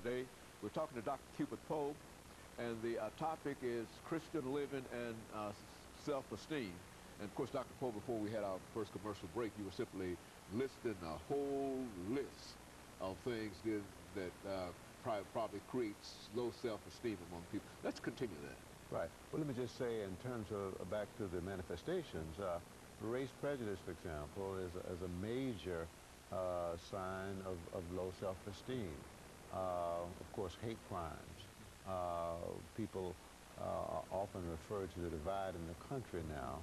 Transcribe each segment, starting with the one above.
today. We're talking to Dr. CPoe2, and the topic is Christian living and self-esteem. And of course, Dr. Poe, before we had our first commercial break, you were simply listing a whole list of things that probably creates low self-esteem among people. Let's continue that. Right. Well, let me just say, in terms of back to the manifestations, race prejudice, for example, is a major sign of low self-esteem. Of course, hate crimes. People often refer to the divide in the country now,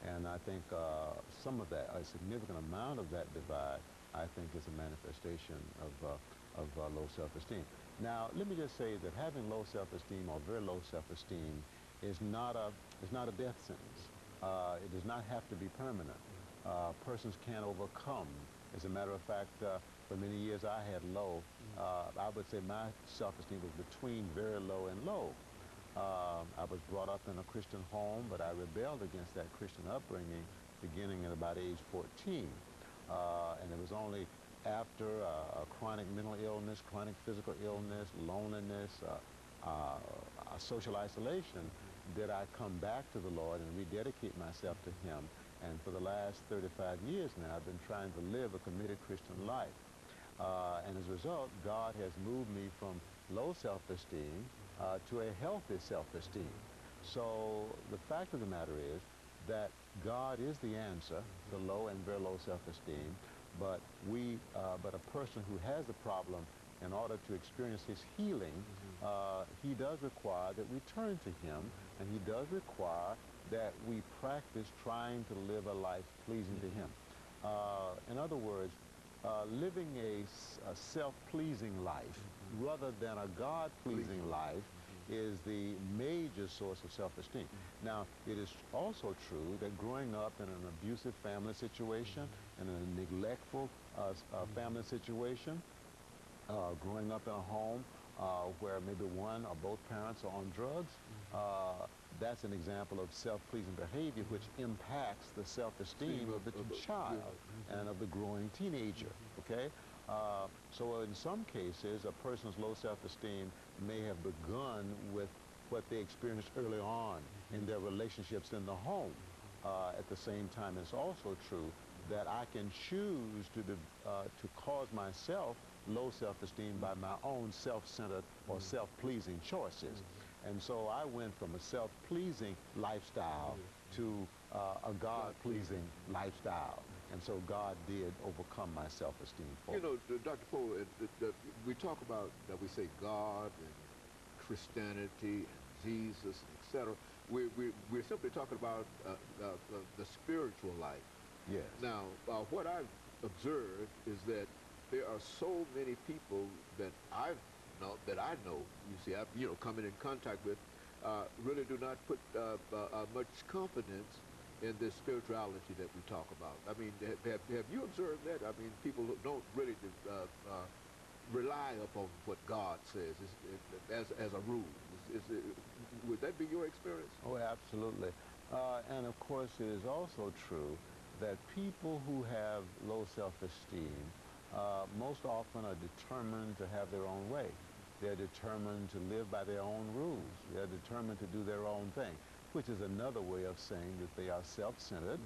and I think some of that, a significant amount of that divide, I think is a manifestation of low self-esteem. Now, let me just say that having low self-esteem or very low self-esteem is not a death sentence. It does not have to be permanent. Persons can overcome. As a matter of fact, for many years I had low. I would say my self-esteem was between very low and low. I was brought up in a Christian home, but I rebelled against that Christian upbringing beginning at about age 14. And it was only after chronic mental illness, chronic physical illness, loneliness, social isolation, did I come back to the Lord and rededicate myself to Him. And for the last 35 years now, I've been trying to live a committed Christian life. And as a result, God has moved me from low self-esteem to a healthy self-esteem. So the fact of the matter is that God is the answer to low and very low self-esteem, but a person who has the problem, in order to experience his healing, he does require that we turn to Him, and He does require that we practice trying to live a life pleasing to Him. In other words, living a self-pleasing life rather than a God-pleasing life is the major source of self-esteem. Now, it is also true that growing up in an abusive family situation, in a neglectful family situation, growing up in a home where maybe one or both parents are on drugs, that's an example of self-pleasing behavior which impacts the self-esteem of the child and of the growing teenager, okay? So in some cases, a person's low self-esteem may have begun with what they experienced early on in their relationships in the home. At the same time, it's also true that I can choose to cause myself low self-esteem by my own self-centered or self-pleasing choices. And so I went from a self-pleasing lifestyle to a God-pleasing lifestyle. And so God did overcome my self-esteem for me. You know, Dr. Poe, we talk about, we say God and Christianity and Jesus, etc. We're simply talking about the spiritual life. Yes. Now, what I've observed is that there are so many people that I know, you see, I've coming in contact with, really do not put much confidence in this spirituality that we talk about. I mean, have you observed that? I mean, people who don't really rely upon what God says as a rule. Would that be your experience? Oh, absolutely. And of course, it is also true that people who have low self-esteem most often are determined to have their own way. They're determined to live by their own rules. They're determined to do their own thing, which is another way of saying that they are self-centered,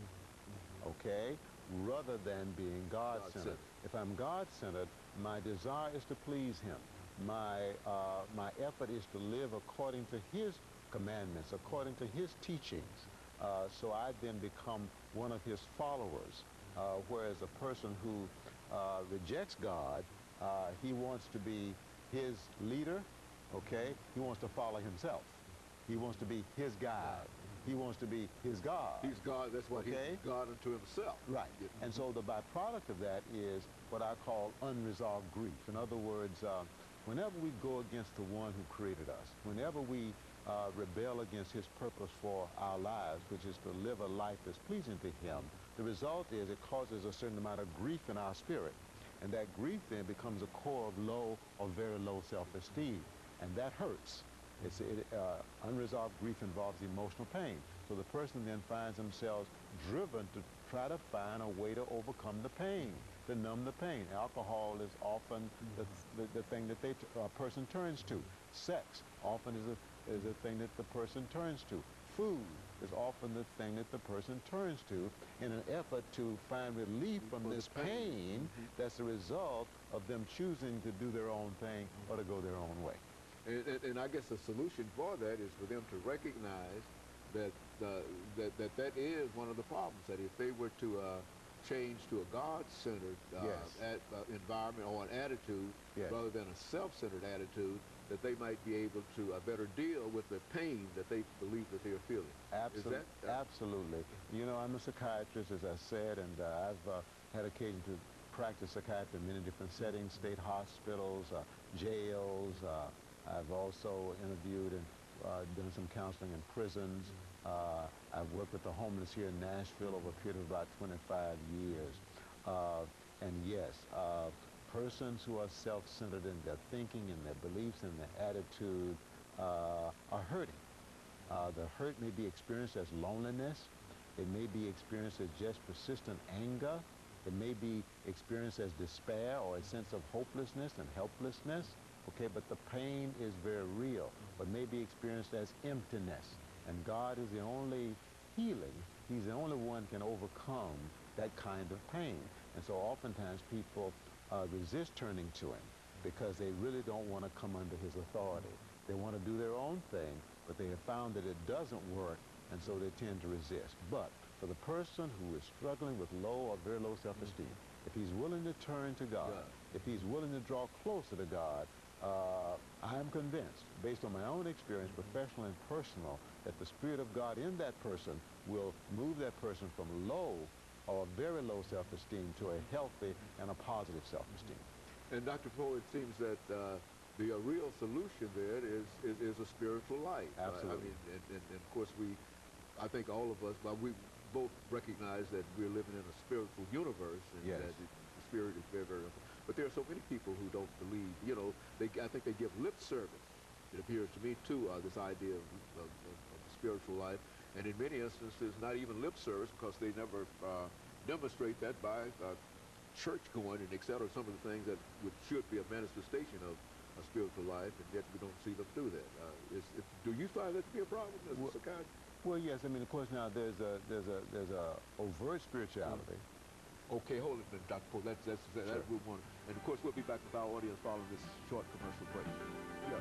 okay, rather than being God-centered. If I'm God-centered, my desire is to please Him. My effort is to live according to His commandments, according to His teachings. So I then become one of His followers, whereas a person who rejects God, he wants to be His leader, okay? He wants to follow himself. He wants to be His guide. He wants to be His God. He's God, that's what He's God unto Himself. Right. And so the byproduct of that is what I call unresolved grief. In other words, whenever we go against the one who created us, whenever we rebel against His purpose for our lives, which is to live a life that's pleasing to Him, the result is it causes a certain amount of grief in our spirit. And that grief then becomes a core of low or very low self-esteem. And that hurts. Unresolved grief involves emotional pain. So the person then finds themselves driven to try to find a way to overcome the pain. to numb the pain. Alcohol is often the thing that a person turns to. Sex often is a thing that the person turns to. Food is often the thing that the person turns to in an effort to find relief from this pain that's the result of them choosing to do their own thing or to go their own way. And I guess the solution for that is for them to recognize that that is one of the problems, that if they were to change to a God-centered environment or an attitude rather than a self-centered attitude, that they might be able to better deal with the pain that they believe that they are feeling. Absolutely. Absolutely. You know, I'm a psychiatrist, as I said, and I've had occasion to practice psychiatry in many different settings, state hospitals, jails. I've also interviewed and done some counseling in prisons. I've worked with the homeless here in Nashville over a period of about 25 years. And yes, persons who are self-centered in their thinking and their beliefs and their attitude are hurting. The hurt may be experienced as loneliness. It may be experienced as just persistent anger. It may be experienced as despair or a sense of hopelessness and helplessness. Okay, but the pain is very real, but may be experienced as emptiness. And God is the only healing. He's the only one can overcome that kind of pain. And so oftentimes people resist turning to him because they really don't want to come under his authority. They want to do their own thing, but they have found that it doesn't work, and so they tend to resist. But for the person who is struggling with low or very low self-esteem, if he's willing to turn to God, if he's willing to draw closer to God, I am convinced, based on my own experience, professional and personal, that the Spirit of God in that person will move that person from low or very low self-esteem to a healthy and a positive self-esteem. And Dr. Poe, it seems that the real solution there is a spiritual life. Absolutely. I mean, and of course I think all of us, well, we both recognize that we're living in a spiritual universe, and that the spirit is very, very important. But there are so many people who don't believe, you know, I think they give lip service, it appears to me, to this idea of spiritual life. And in many instances, not even lip service, because they never demonstrate that by church going and et cetera, some of the things that should be a manifestation of a spiritual life, and yet we don't see them do that. Do you find that to be a problem as a psychiatrist? Well, yes. I mean, of course, now there's a overt spirituality. Okay, hold it, Dr. Poe. That's we want. And of course, we'll be back with our audience following this short commercial break. Yeah.